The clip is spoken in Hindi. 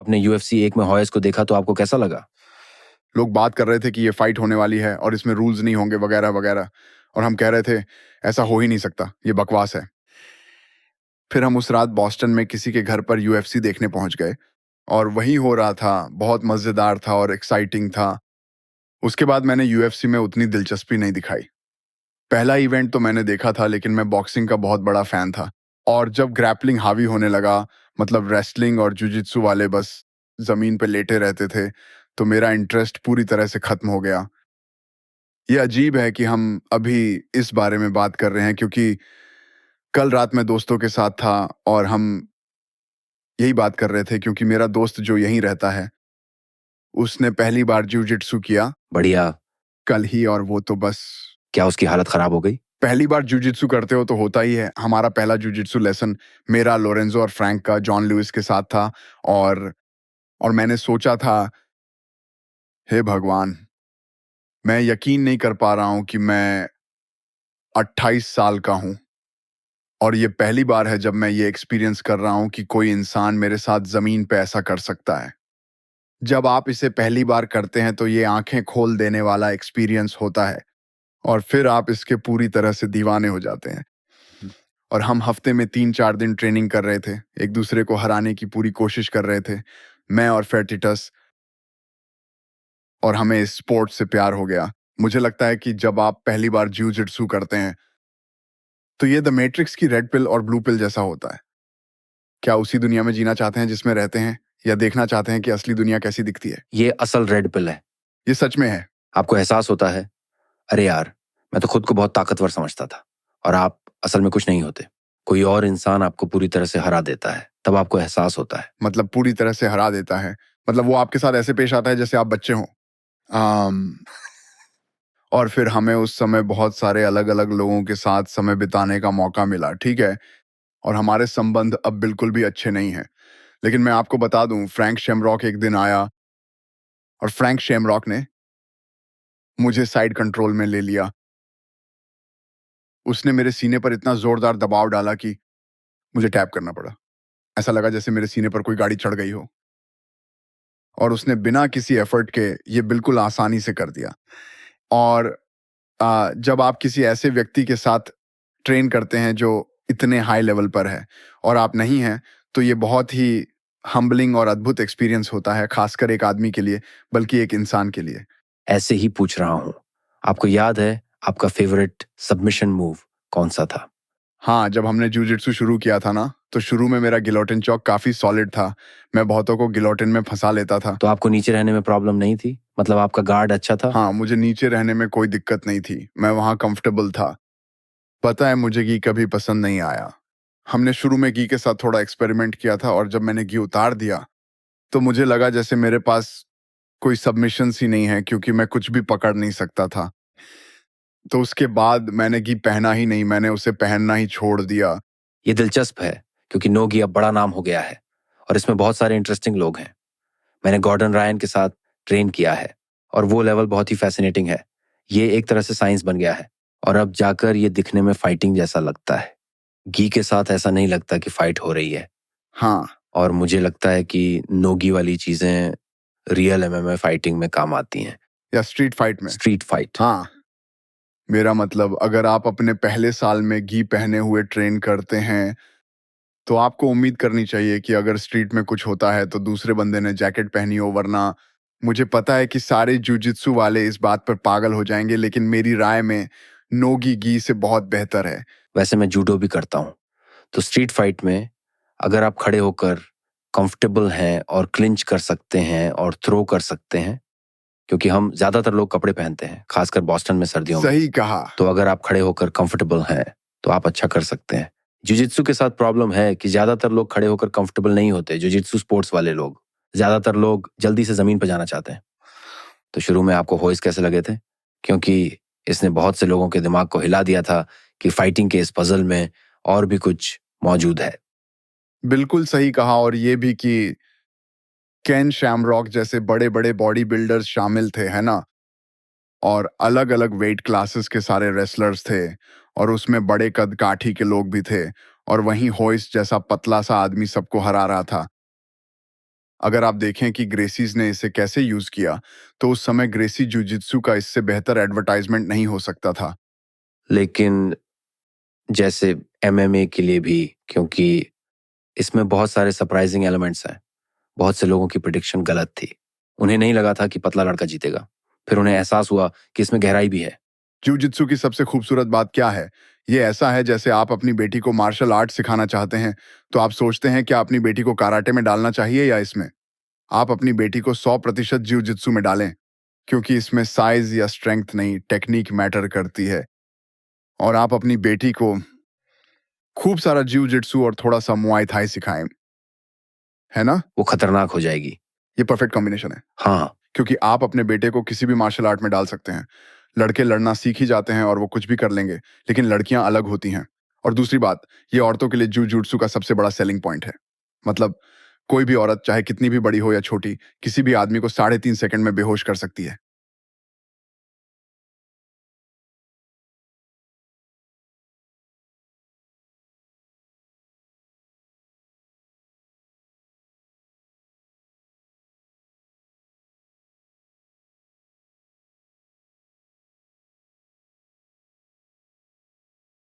अपने UFC 1 में हॉयस को देखा तो आपको कैसा लगा? लोग बात कर रहे थे कि ये फाइट होने वाली है और इसमें रूल्स नहीं होंगे वगैरह वगैरह, और हम कह रहे थे ऐसा हो ही नहीं सकता, ये बकवास है। फिर हम उस रात बॉस्टन में किसी के घर पर UFC देखने पहुंच गए और वही हो रहा था, बहुत मजेदार था और एक्साइटिंग था। उसके बाद मैंने UFC में उतनी दिलचस्पी नहीं दिखाई। पहला इवेंट तो मैंने देखा था, लेकिन मैं बॉक्सिंग का बहुत बड़ा फैन था। और जब ग्रैपलिंग हावी होने लगा, मतलब रेसलिंग और जुजित्सु वाले बस जमीन पे लेटे रहते थे, तो मेरा इंटरेस्ट पूरी तरह से खत्म हो गया। ये अजीब है कि हम अभी इस बारे में बात कर रहे हैं, क्योंकि कल रात मैं दोस्तों के साथ था और हम यही बात कर रहे थे, क्योंकि मेरा दोस्त जो यहीं रहता है, उसने पहली बार जुजित्सु किया बढ़िया। कल ही, और वो तो बस क्या उसकी हालत खराब हो गई? पहली बार जुजित्सु करते हो तो होता ही है। हमारा पहला जुजित्सु लेसन मेरा, लोरेंजो और फ्रैंक का जॉन लुइस के साथ था, और मैंने सोचा था, हे भगवान, मैं यकीन नहीं कर पा रहा हूं कि मैं 28 साल का हूं और ये पहली बार है जब मैं ये एक्सपीरियंस कर रहा हूं कि कोई इंसान मेरे साथ जमीन पे ऐसा कर सकता है। जब आप इसे पहली बार करते हैं तो ये आंखें खोल देने वाला एक्सपीरियंस होता है, और फिर आप इसके पूरी तरह से दीवाने हो जाते हैं। और हम हफ्ते में 3-4 दिन ट्रेनिंग कर रहे थे, एक दूसरे को हराने की पूरी कोशिश कर रहे थे, मैं और फेर्टिटस, और हमें इस स्पोर्ट से प्यार हो गया। मुझे लगता है कि जब आप पहली बार जिu-जिट्सु करते हैं तो ये द मैट्रिक्स की रेड पिल और ब्लू पिल जैसा होता है। क्या उसी दुनिया में जीना चाहते हैं जिसमें रहते हैं, या देखना चाहते हैं कि असली दुनिया कैसी दिखती है? ये असल रेड पिल है। ये सच में है। आपको एहसास होता है, अरे यार, मैं तो खुद को बहुत ताकतवर समझता था और आप असल में कुछ नहीं होते। कोई और इंसान आपको पूरी तरह से हरा देता है, तब आपको एहसास होता है। मतलब पूरी तरह से हरा देता है, मतलब वो आपके साथ ऐसे पेश आता है जैसे आप बच्चे हों। और फिर हमें उस समय बहुत सारे अलग अलग लोगों के साथ समय बिताने का मौका मिला, ठीक है, और हमारे संबंध अब बिल्कुल भी अच्छे नहीं हैं। लेकिन मैं आपको बता दूं, फ्रैंक शेमरॉक एक दिन आया और फ्रैंक शेमरॉक ने मुझे साइड कंट्रोल में ले लिया। उसने मेरे सीने पर इतना जोरदार दबाव डाला कि मुझे टैप करना पड़ा। ऐसा लगा जैसे मेरे सीने पर कोई गाड़ी चढ़ गई हो, और उसने बिना किसी एफर्ट के ये बिल्कुल आसानी से कर दिया। और जब आप किसी ऐसे व्यक्ति के साथ ट्रेन करते हैं जो इतने हाई लेवल पर है और आप नहीं हैं, तो ये बहुत ही हम्बलिंग और अद्भुत एक्सपीरियंस होता है, खासकर एक आदमी के लिए, बल्कि एक इंसान के लिए। ऐसे ही पूछ रहा हूं, आपको याद है आपका फेवरेट सबमिशन मूव कौन सा था? हाँ, जब हमने जूजित्सु शुरू किया था ना, तो शुरू में मेरा गिलोटिन चौक काफी सॉलिड था। मैं बहुतों को गिलोटिन में फंसा लेता था। तो आपको नीचे रहने में प्रॉब्लम नहीं थी? मतलब आपका गार्ड अच्छा था? हाँ, मुझे नीचे रहने में कोई दिक्कत नहीं थी, मैं वहां कंफर्टेबल था। पता है, मुझे घी कभी पसंद नहीं आया। हमने शुरू में घी के साथ थोड़ा एक्सपेरिमेंट किया था, और जब मैंने घी उतार दिया तो मुझे लगा जैसे मेरे पास कोई सबमिशंस ही नहीं है, क्योंकि मैं कुछ भी पकड़ नहीं सकता था। तो उसके बाद मैंने घी पहना ही नहीं, मैंने उसे पहनना ही छोड़ दिया। ये दिलचस्प है क्योंकि नोगी अब बड़ा नाम हो गया है और इसमें बहुत सारे इंटरेस्टिंग लोग हैं। मैंने गॉर्डन रायन के साथ ट्रेन किया है और वो लेवल बहुत ही फैसिनेटिंग है। ये एक तरह से साइंस बन गया है और अब जाकर ये दिखने में फाइटिंग जैसा लगता है। घी के साथ ऐसा नहीं लगता कि फाइट हो रही है। हाँ, और मुझे लगता है कि नोगी वाली चीजें रियल एमएमए फाइटिंग में काम आती हैं। या स्ट्रीट फाइट में। Street fight. हाँ, मेरा मतलब, अगर आप अपने पहले साल में घी पहने हुए ट्रेन करते हैं, तो आपको उम्मीद करनी चाहिए कि अगर स्ट्रीट में कुछ होता है तो दूसरे बंदे ने जैकेट पहनी हो, वरना मुझे पता है कि सारे जूजित्सु वाले इस बात पर पागल हो जाएंगे, लेकिन मेरी राय में नोगी घी से बहुत बेहतर है। वैसे मैं जूडो भी करता हूँ, तो स्ट्रीट फाइट में अगर आप खड़े होकर कंफर्टेबल हैं और क्लिंच कर सकते हैं और थ्रो कर सकते हैं, क्योंकि हम ज्यादातर लोग कपड़े पहनते हैं, खासकर बॉस्टन में सर्दियों में। सही कहा। तो अगर आप खड़े होकर कंफर्टेबल हैं तो आप अच्छा कर सकते हैं। जुजित्सु के साथ प्रॉब्लम है कि ज्यादातर लोग खड़े होकर कंफर्टेबल नहीं होते। जुजित्सु स्पोर्ट्स वाले लोग, ज्यादातर लोग जल्दी से जमीन पर जाना चाहते हैं। तो शुरू में आपको होइस कैसे लगे थे? क्योंकि इसने बहुत से लोगों के दिमाग को हिला दिया था कि फाइटिंग के इस पजल में और भी कुछ मौजूद है। बिल्कुल सही कहा, और ये भी कि केन शैमरॉक जैसे बड़े बड़े बॉडी बिल्डर्स शामिल थे, है ना, और अलग अलग वेट क्लासेस के सारे रेसलर्स थे, और उसमें बड़े कद काठी के लोग भी थे, और वहीं होइस जैसा पतला सा आदमी सबको हरा रहा था। अगर आप देखें कि ग्रेसीज ने इसे कैसे यूज किया, तो उस समय ग्रेसी जुजित्सु का इससे बेहतर एडवर्टाइजमेंट नहीं हो सकता था। लेकिन जैसे एमएमए के लिए भी, क्योंकि इसमें बहुत सारे सरप्राइजिंग एलिमेंट्स हैं। बहुत से लोगों की प्रिडिक्शन गलत थी। उन्हें नहीं लगा था कि पतला लड़का जीतेगा। फिर उन्हें एहसास हुआ कि इसमें गहराई भी है। जुजित्सु की सबसे खूबसूरत बात क्या है? ये ऐसा है जैसे आप अपनी बेटी को मार्शल आर्ट सिखाना चाहते हैं, तो आप सोचते हैं क्या अपनी बेटी को कराटे में डालना चाहिए या इसमें? आप अपनी बेटी को 100% जिu-जित्सु में डालें, क्योंकि इसमें साइज या स्ट्रेंथ नहीं, टेक्निक मैटर करती है। और आप अपनी बेटी को खूब सारा जिu-जित्सु और थोड़ा सा मुआय थाई सिखाएं, है ना? वो खतरनाक हो जाएगी। ये परफेक्ट कॉम्बिनेशन है, हाँ, क्योंकि आप अपने बेटे को किसी भी मार्शल आर्ट में डाल सकते हैं। लड़के लड़ना सीख ही जाते हैं और वो कुछ भी कर लेंगे, लेकिन लड़कियां अलग होती हैं। और दूसरी बात, ये औरतों के लिए जिu-जित्सु का सबसे बड़ा सेलिंग पॉइंट है। मतलब कोई भी औरत, चाहे कितनी भी बड़ी हो या छोटी, किसी भी आदमी को 3.5 सेकंड में बेहोश कर सकती है।